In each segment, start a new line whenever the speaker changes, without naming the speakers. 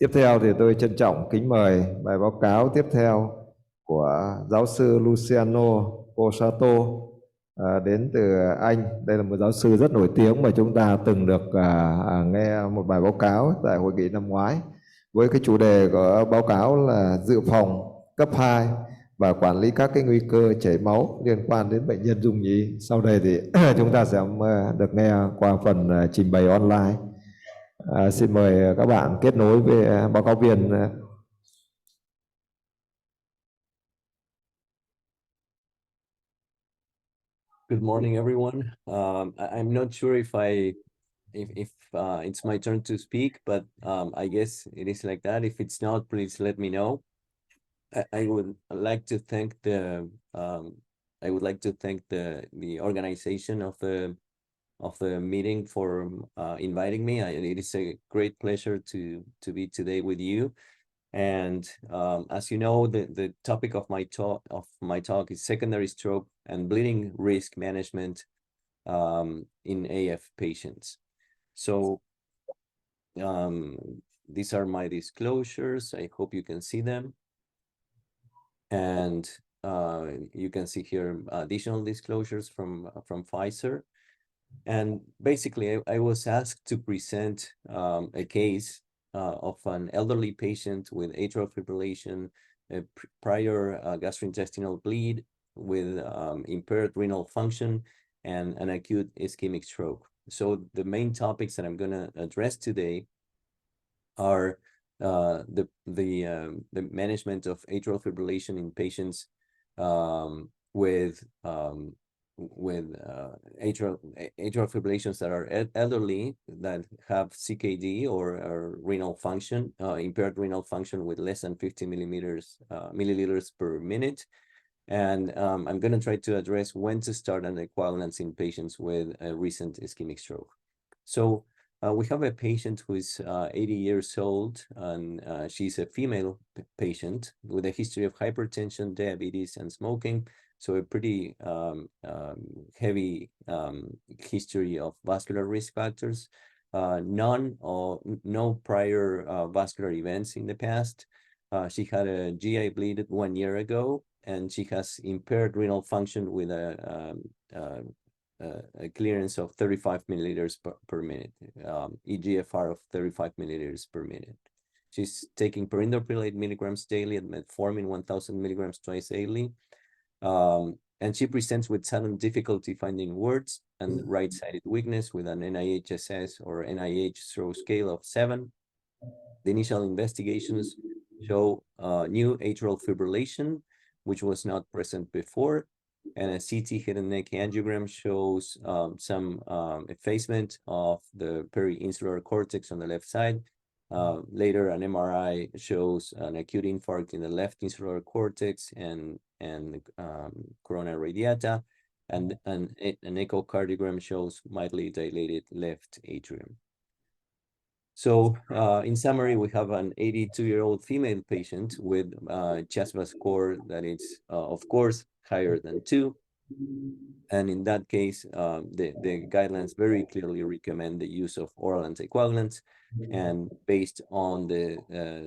Tiếp theo thì tôi trân trọng kính mời bài báo cáo tiếp theo của giáo sư Luciano Sposato đến từ Anh. Đây là một giáo sư rất nổi tiếng mà chúng ta từng được nghe một bài báo cáo tại hội nghị năm ngoái với cái chủ đề của báo cáo là dự phòng cấp 2 và quản lý các cái nguy cơ chảy máu liên quan đến bệnh nhân dung nhĩ. Sau đây thì chúng ta sẽ được nghe qua phần trình bày online. Xin mời các bạn kết nối với báo cáo viên.
Good morning, everyone. I'm not sure if it's my turn to speak, but I guess it is like that. If it's not, please let me know. I would like to thank the organization of the meeting for inviting me. It is a great pleasure to be today with you. And as you know, the topic of my talk is secondary stroke and bleeding risk management in AF patients. So these are my disclosures. I hope you can see them. And you can see here additional disclosures from Pfizer. And basically, I was asked to present a case of an elderly patient with atrial fibrillation, a prior gastrointestinal bleed with impaired renal function, and an acute ischemic stroke. So the main topics that I'm going to address today are the management of atrial fibrillation in patients with atrial fibrillations that are elderly, that have CKD or renal function, impaired renal function with less than 50 milliliters per minute. And I'm going to try to address when to start anticoagulants in patients with a recent ischemic stroke. So we have a patient who is 80 years old, and she's a female patient with a history of hypertension, diabetes, and smoking. So a pretty heavy history of vascular risk factors, no prior vascular events in the past. She had a GI bleed 1 year ago, and she has impaired renal function with a clearance of 35 milliliters per minute, eGFR of 35 milliliters per minute. She's taking perindopril 8 milligrams daily and metformin 1,000 milligrams twice daily. And she presents with sudden difficulty finding words and right-sided weakness with an NIHSS or NIH stroke scale of 7. The initial investigations show new atrial fibrillation, which was not present before, and a CT head and neck angiogram shows some effacement of the peri-insular cortex on the left side. Later, an MRI shows an acute infarct in the left insular cortex and corona radiata, and an echocardiogram shows mildly dilated left atrium. So in summary, we have an 82-year-old female patient with CHASVA score that is, of course, higher than 2. And in that case, the guidelines very clearly recommend the use of oral anticoagulants. And based on the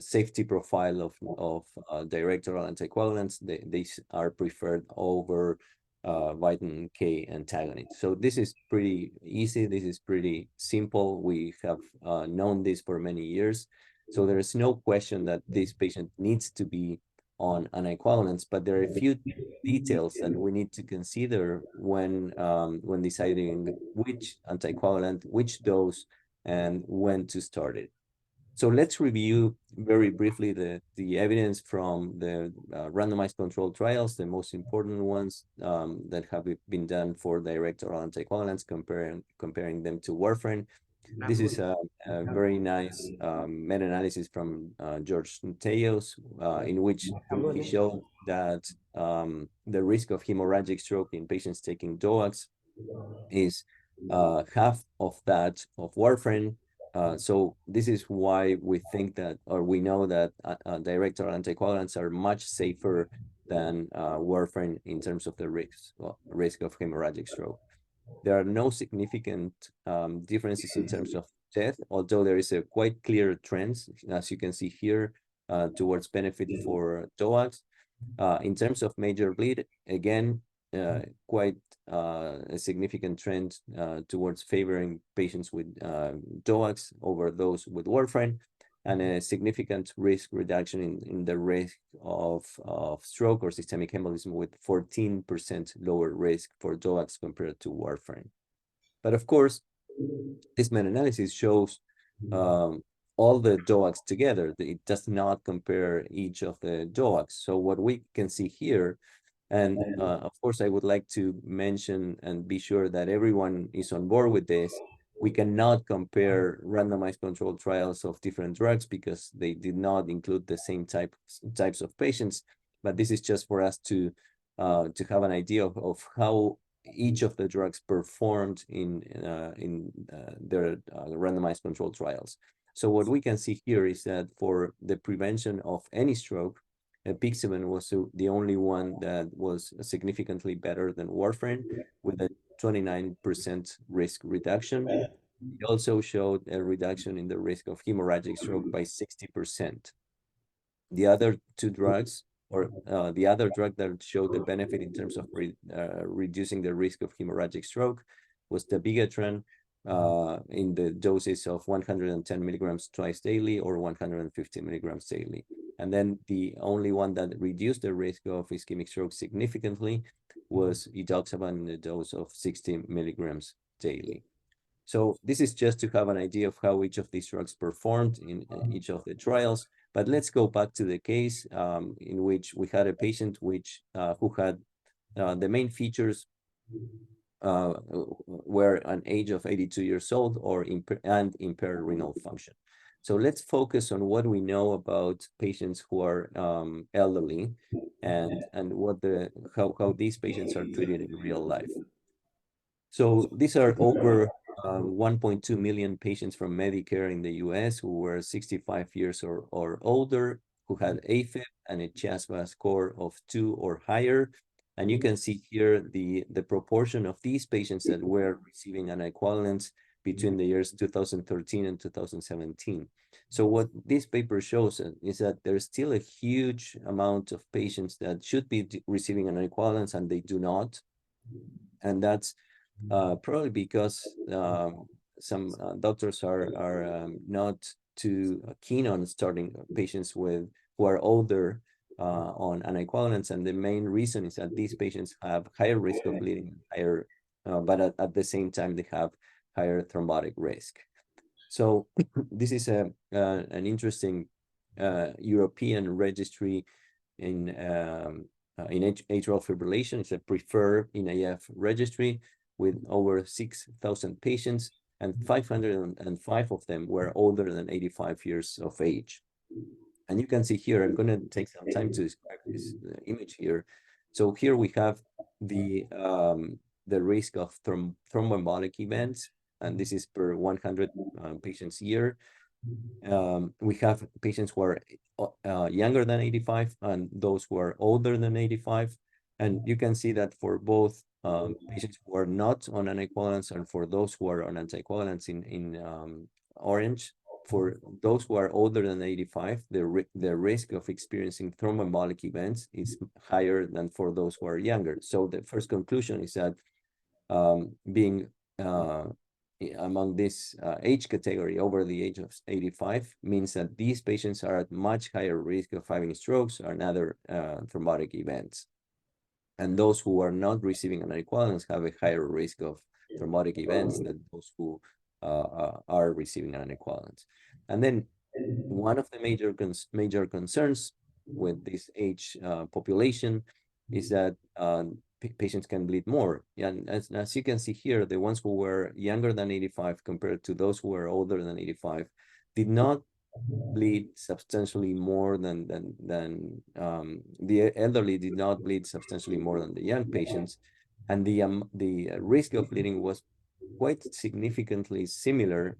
safety profile of direct oral anticoagulants, these are preferred over vitamin K antagonists. So this is pretty easy. This is pretty simple. We have known this for many years. So there is no question that this patient needs to be on anticoagulants, but there are a few details that we need to consider when deciding which anticoagulant, which dose, and when to start it. So let's review very briefly the evidence from the randomized controlled trials, the most important ones that have been done for direct oral anticoagulants, comparing them to warfarin. This is a very nice meta-analysis from George Teos, in which he showed that the risk of hemorrhagic stroke in patients taking DOACs is half of that of warfarin. So this is why we think that, or we know that direct oral anticoagulants are much safer than warfarin in terms of the risk of hemorrhagic stroke. There are no significant differences in terms of death, although there is a quite clear trend, as you can see here, towards benefit for DOACs. In terms of major bleed, again, quite a significant trend towards favoring patients with DOACs over those with warfarin, and a significant risk reduction in the risk of stroke or systemic embolism, with 14% lower risk for DOACs compared to warfarin. But of course, this meta-analysis shows all the DOACs together. It does not compare each of the DOACs. So what we can see here, and of course, I would like to mention and be sure that everyone is on board with this, we cannot compare randomized controlled trials of different drugs because they did not include the same types of patients. But this is just for us to have an idea of how each of the drugs performed in their randomized controlled trials. So what we can see here is that for the prevention of any stroke, apixaban was the only one that was significantly better than warfarin, with a 29% risk reduction. It also showed a reduction in the risk of hemorrhagic stroke by 60%. The other two drugs, or the other drug that showed the benefit in terms of reducing the risk of hemorrhagic stroke, was the dabigatran in the doses of 110 milligrams twice daily or 150 milligrams daily. And then the only one that reduced the risk of ischemic stroke significantly was edoxaban in the dose of 60 milligrams daily. So this is just to have an idea of how each of these drugs performed in each of the trials. But let's go back to the case in which we had a patient who had the main features were an age of 82 years old and impaired renal function. So let's focus on what we know about patients who are elderly and how these patients are treated in real life. So these are over 1.2 million patients from Medicare in the US who were 65 years or older, who had AFib and a CHASVA score of 2 or higher. And you can see here the proportion of these patients that were receiving anticoagulants between the years 2013 and 2017. So what this paper shows is that there's still a huge amount of patients that should be receiving anticoagulants and they do not. And that's probably because some doctors are not too keen on starting patients who are older on anticoagulants, and the main reason is that these patients have higher risk of bleeding, but at the same time they have higher thrombotic risk. So this is an interesting European registry in atrial fibrillation. It's a preferred EAF registry with over 6,000 patients, and 505 of them were older than 85 years of age. And you can see here, I'm going to take some time to describe this image here. So here we have the risk of thromboembolic events, and this is per 100 patients a year. We have patients who are younger than 85 and those who are older than 85. And you can see that for both patients who are not on anticoagulants and for those who are on anticoagulants in orange, for those who are older than 85, the risk of experiencing thromboembolic events is higher than for those who are younger. So the first conclusion is that being among this age category over the age of 85 means that these patients are at much higher risk of having strokes or other thrombotic events. And those who are not receiving anticoagulants have a higher risk of thrombotic events than those who are receiving anticoagulants. And then one of the major concerns with this age population is that patients can bleed more. And as you can see here, the ones who were younger than 85 compared to those who were older than 85 did not bleed substantially more than the elderly did not bleed substantially more than the young patients. And the risk of bleeding was quite significantly similar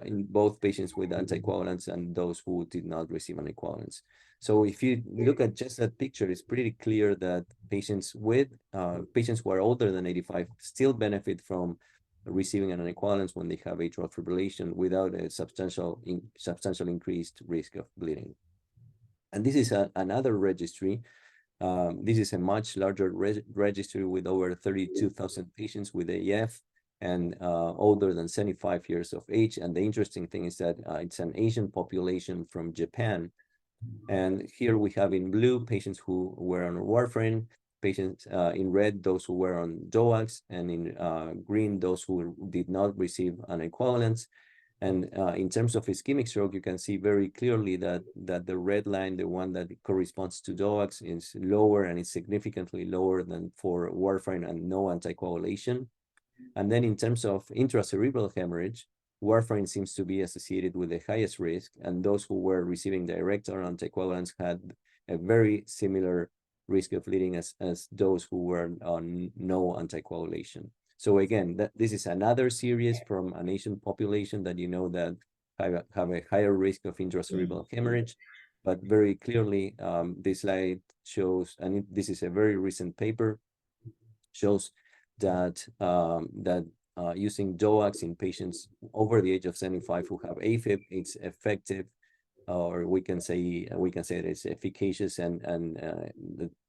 in both patients with anticoagulants and those who did not receive anticoagulants. So if you look at just that picture, it's pretty clear that patients who are older than 85 still benefit from receiving an anticoagulants when they have atrial fibrillation without a substantial increased risk of bleeding. And this is another registry. This is a much larger registry with over 32,000 patients with AF and older than 75 years of age. And the interesting thing is that it's an Asian population from Japan. And here we have in blue patients who were on warfarin, patients in red, those who were on DOACs, and in green, those who did not receive anticoagulants. And in terms of ischemic stroke, you can see very clearly that the red line, the one that corresponds to DOACs, is lower and is significantly lower than for warfarin and no anticoagulation. And then in terms of intracerebral hemorrhage, warfarin seems to be associated with the highest risk, and those who were receiving direct oral anticoagulants had a very similar risk of bleeding as those who were on no anticoagulation. So again, this is another series from an Asian population that you know that have a higher risk of intracerebral hemorrhage, but very clearly this slide shows, and this is a very recent paper, shows that using DOACs in patients over the age of 75 who have AFib, it's effective, or we can say that it's efficacious and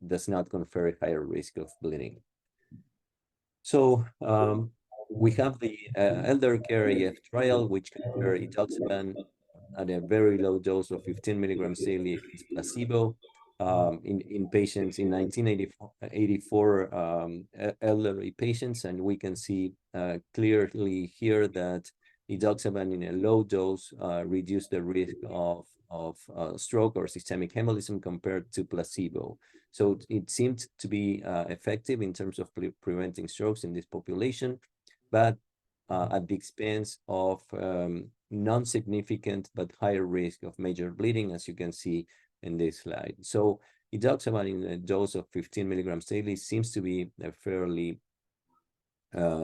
does not confer a higher risk of bleeding. So we have the elder care AF trial, which compared edoxaban at a very low dose of 15 milligrams daily against placebo in patients in 1984 elderly patients. And we can see clearly here that edoxaban in a low dose reduced the risk of stroke or systemic embolism compared to placebo. So it seemed to be effective in terms of preventing strokes in this population, but at the expense of non-significant but higher risk of major bleeding, as you can see in this slide. So edoxaban in a dose of 15 milligrams daily seems to be a fairly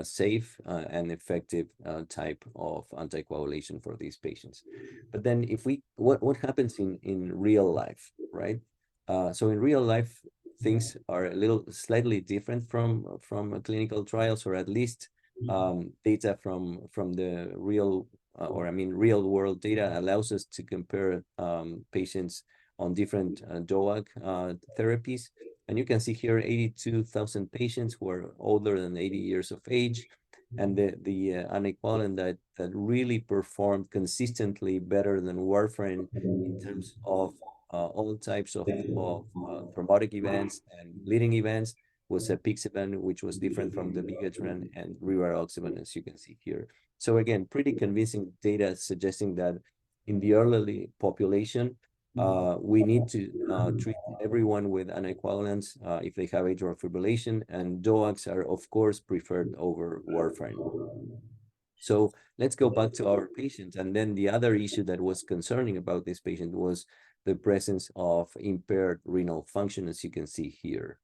safe and effective type of anticoagulation for these patients. But then if what happens in real life, right? So in real life, things are a little slightly different from clinical trials, or at least data from the real world data allows us to compare patients on different DOAC therapies. And you can see here 82,000 patients who are older than 80 years of age, and the anticoagulant that really performed consistently better than warfarin in terms of all types of thrombotic events and bleeding events was apixaban, which was different from the bigatran and rivaroxaban, as you can see here. So again, pretty convincing data suggesting that in the elderly population, we need to treat everyone with anticoagulants if they have atrial fibrillation, and DOACs are of course preferred over warfarin. So let's go back to our patient. And then the other issue that was concerning about this patient was the presence of impaired renal function, as you can see here.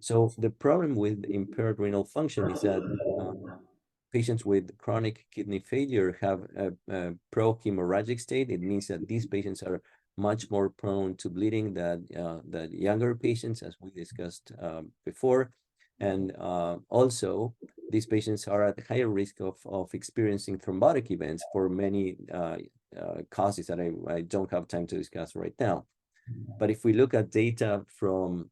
So the problem with impaired renal function is that patients with chronic kidney failure have a pro-hemorrhagic state. It means that these patients are much more prone to bleeding than younger patients, as we discussed before. And also, these patients are at higher risk of experiencing thrombotic events for many causes that I don't have time to discuss right now. But if we look at data from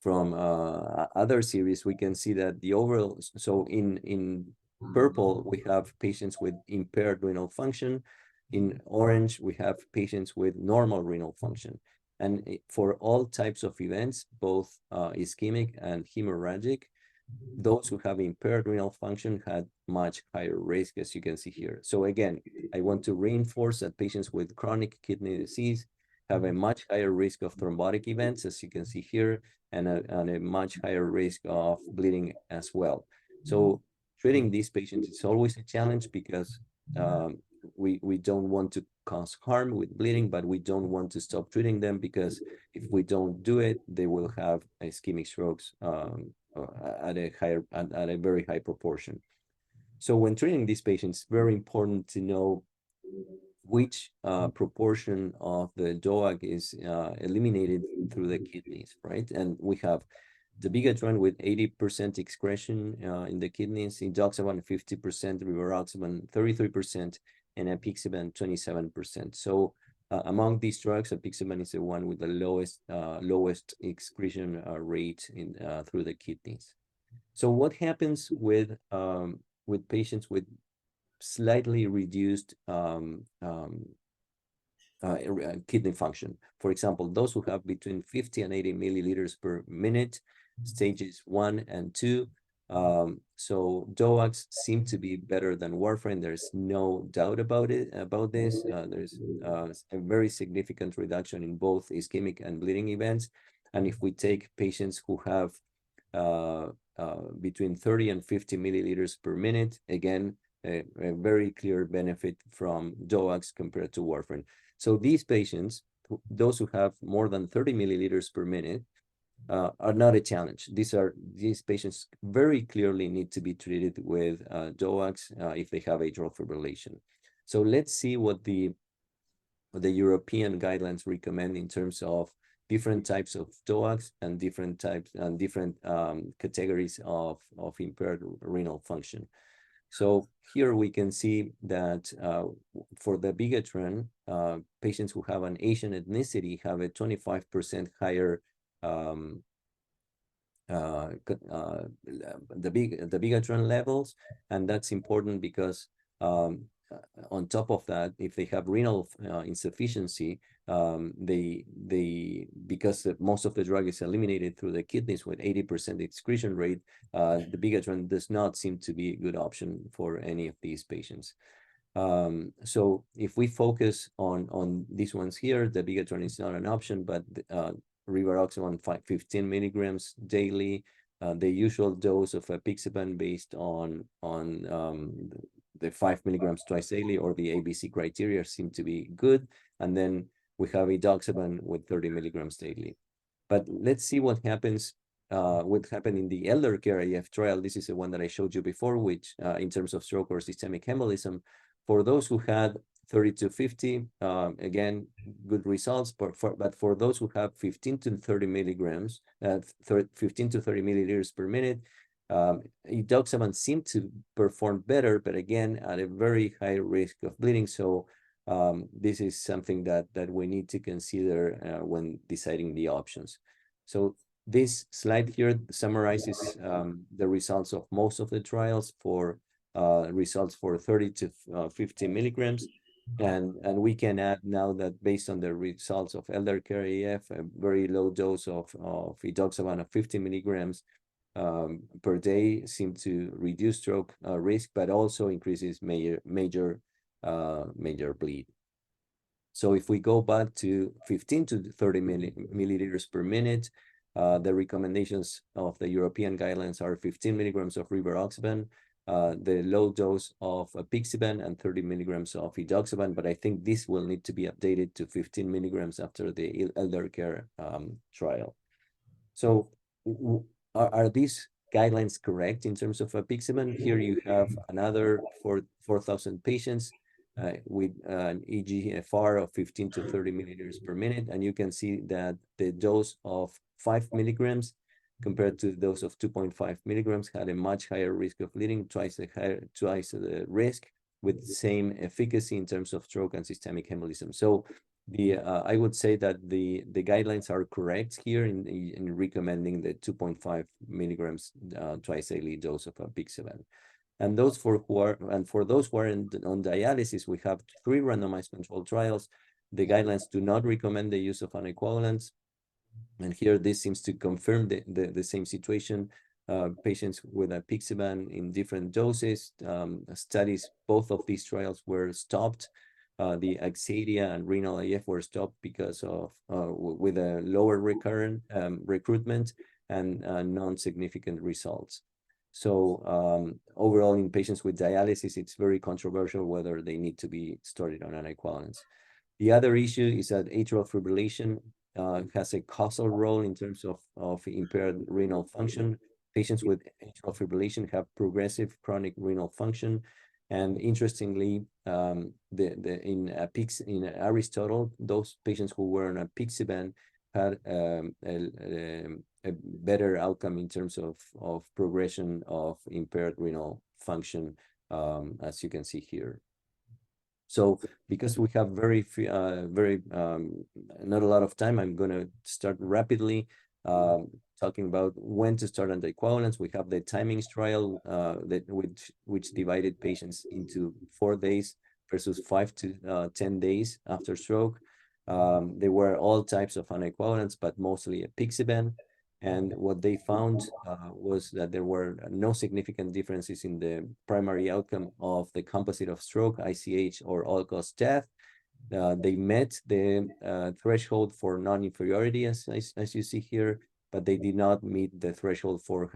other series, we can see that the overall, so in purple, we have patients with impaired renal function. In orange, we have patients with normal renal function. And for all types of events, both ischemic and hemorrhagic, those who have impaired renal function had much higher risk, as you can see here. So again, I want to reinforce that patients with chronic kidney disease have a much higher risk of thrombotic events, as you can see here, and a much higher risk of bleeding as well. So treating these patients is always a challenge because we don't want to cause harm with bleeding, but we don't want to stop treating them because if we don't do it, they will have ischemic strokes at a very high proportion. So when treating these patients, it's very important to know which proportion of the DOAC is eliminated through the kidneys, right? And we have dabigatran with 80% excretion in the kidneys, edoxaban 50%, rivaroxaban 33%, and apixaban 27%. So among these drugs, apixaban is the one with the lowest excretion rate in through the kidneys. So what happens with patients with slightly reduced kidney function? For example, those who have between 50 and 80 milliliters per minute, stages 1 and 2. So DOACs seem to be better than warfarin. There's no doubt about this. There's a very significant reduction in both ischemic and bleeding events. And if we take patients who have between 30 and 50 milliliters per minute, again, a very clear benefit from DOACs compared to warfarin. So these patients, those who have more than 30 milliliters per minute, are not a challenge. These patients very clearly need to be treated with DOACs if they have atrial fibrillation. So let's see what the European guidelines recommend in terms of different types of DOACs and different types and different categories of impaired renal function. So here we can see that for the dabigatran, patients who have an Asian ethnicity have a 25% higher dabigatran levels, and that's important because on top of that, if they have renal insufficiency, because most of the drug is eliminated through the kidneys with 80% excretion rate, the dabigatran does not seem to be a good option for any of these patients. So if we focus on these ones here, the dabigatran is not an option, but rivaroxaban 15 milligrams daily, the usual dose of apixaban based on the 5 milligrams twice daily or the ABC criteria seem to be good. And then we have edoxaban with 30 milligrams daily. But let's see what happens in the elder care AF trial. This is the one that I showed you before, which in terms of stroke or systemic embolism, for those who had 30 to 50, again, good results, but for those who have 15 to 30 milligrams, 15 to 30 milliliters per minute, edoxaban seemed to perform better, but again, at a very high risk of bleeding. So this is something that we need to consider when deciding the options. So this slide here summarizes the results of most of the trials for results for 30 to 50 milligrams. And we can add now that based on the results of elder care AF, a very low dose of edoxaban of 50 milligrams per day seem to reduce stroke risk, but also increases major bleed. So if we go back to 15 to 30 milliliters per minute, the recommendations of the European guidelines are 15 milligrams of rivaroxaban, the low dose of apixaban, and 30 milligrams of edoxaban, but I think this will need to be updated to 15 milligrams after the elder care trial. So are these guidelines correct in terms of apixaban? Here you have another 4,000 patients with an eGFR of 15 to 30 milliliters per minute, and you can see that the dose of 5 milligrams compared to those of 2.5 milligrams had a much higher risk of bleeding, twice the risk, with the same efficacy in terms of stroke and systemic embolism. So I would say that the guidelines are correct here in recommending the 2.5 milligrams twice daily dose of apixaban. And for those who are on dialysis, we have 3 randomized controlled trials. The guidelines do not recommend the use of anticoagulants. And here this seems to confirm the same situation. Patients with apixaban in different doses, studies, both of these trials were stopped. The Axadia and renal AF were stopped because of with a lower recurrent recruitment and non-significant results. So overall, in patients with dialysis, it's very controversial whether they need to be started on anticoagulants. The other issue is that atrial fibrillation has a causal role in terms of impaired renal function. Patients with atrial fibrillation have progressive chronic renal function. And interestingly, in Aristotle, those patients who were on apixaban had a better outcome in terms of progression of impaired renal function, as you can see here. So because we have not a lot of time, I'm going to start rapidly talking about when to start anticoagulants. We have the timings trial which divided patients into 4 days versus 5 to 10 days after stroke. There were all types of anticoagulants, but mostly apixaban. And what they found was that there were no significant differences in the primary outcome of the composite of stroke, ICH, or all-cause death. They met the threshold for non-inferiority, as you see here, but they did not meet the threshold for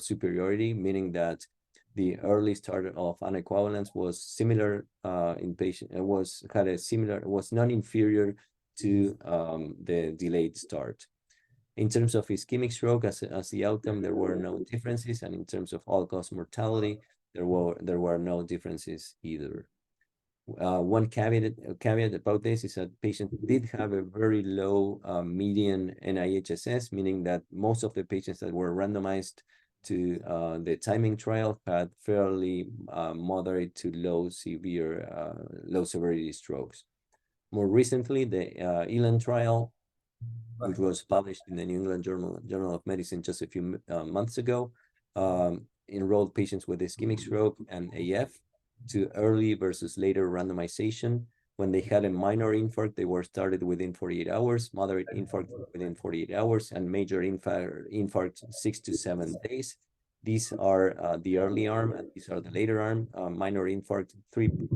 superiority, meaning that the early start of anticoagulants was similar in patient, was non-inferior to the delayed start. In terms of ischemic stroke as the outcome, there were no differences, and in terms of all-cause mortality, there were no differences either. One caveat about this is that patients did have a very low median NIHSS, meaning that most of the patients that were randomized to the timing trial had fairly moderate to low severity strokes. More recently, the ELAN trial, which was published in the New England Journal of Medicine just a few months ago, enrolled patients with ischemic stroke and AF to early versus later randomization. When they had a minor infarct, they were started within 48 hours, moderate infarct within 48 hours, and major infarct 6 to 7 days. These are the early arm, and these are the later arm. Minor infarct 3 to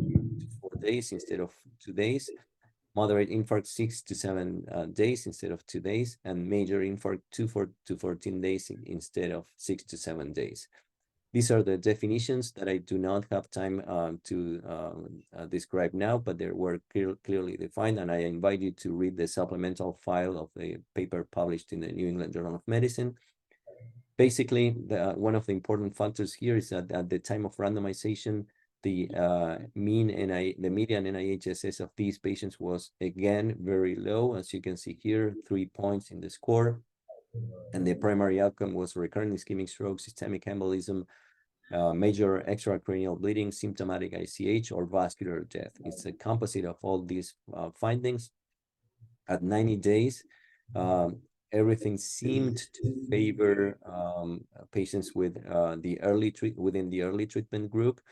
4 days instead of 2 days. Moderate infarct 6 to 7 days instead of 2 days, and major infarct 2 to 14 days instead of 6 to 7 days. These are the definitions that I do not have time to describe now, but they were clearly defined, and I invite you to read the supplemental file of the paper published in the New England Journal of Medicine. Basically, one of the important factors here is that at the time of randomization, the median NIHSS of these patients was again very low, as you can see here, 3 points in the score. And the primary outcome was recurrent ischemic stroke, systemic embolism, major extracranial bleeding, symptomatic ICH, or vascular death. It's a composite of all these findings. At 90 days, everything seemed to favor patients with within the early treatment group.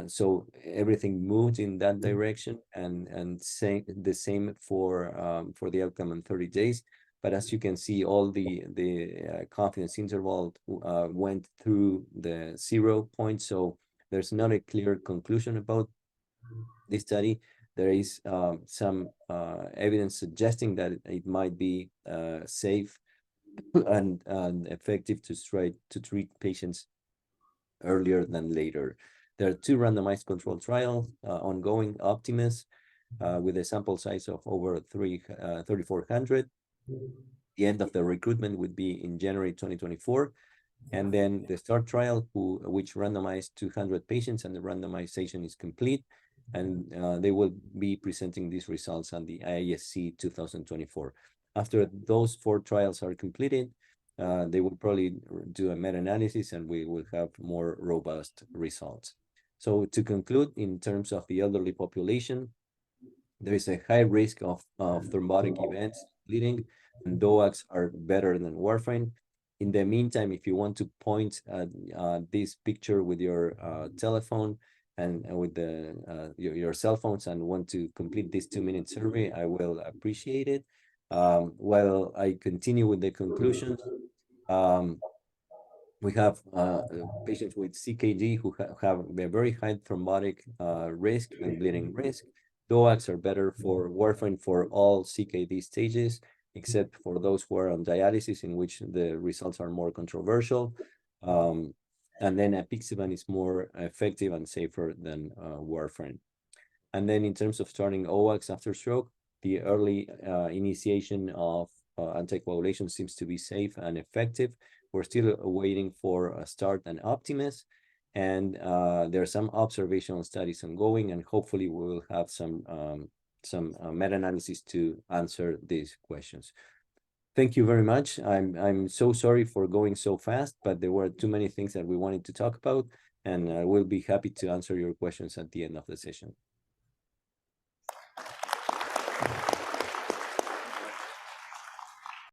So everything moved in that direction, and the same for the outcome in 30 days. But as you can see, all the confidence interval went through the 0 point. So there's not a clear conclusion about this study. There is some evidence suggesting that it might be safe and effective to treat patients earlier than later. There are 2 randomized controlled trials ongoing, Optimus, with a sample size of over 3,400. The end of the recruitment would be in January 2024. And then the START trial, which randomized 200 patients, and the randomization is complete. And they will be presenting these results on the IASC 2024. After those 4 trials are completed, they will probably do a meta-analysis, and we will have more robust results. So to conclude, in terms of the elderly population, there is a high risk of thrombotic events, bleeding, and DOACs are better than warfarin. In the meantime, if you want to point at this picture with your telephone and with your cell phones and want to complete this 2-minute survey, I will appreciate it. While I continue with the conclusions, we have patients with CKD who have a very high thrombotic risk and bleeding risk. DOACs are better for warfarin for all CKD stages, except for those who are on dialysis, in which the results are more controversial. And then apixaban is more effective and safer than warfarin. And then in terms of starting OACs after stroke, the early initiation of anticoagulation seems to be safe and effective. We're still waiting for a START and Optimus, and there are some observational studies ongoing, and hopefully we will have some meta-analysis to answer these questions. Thank you very much. I'm so sorry for going so fast, but there were too many things that we wanted to talk about, and I will be happy to answer your questions at the end of the session.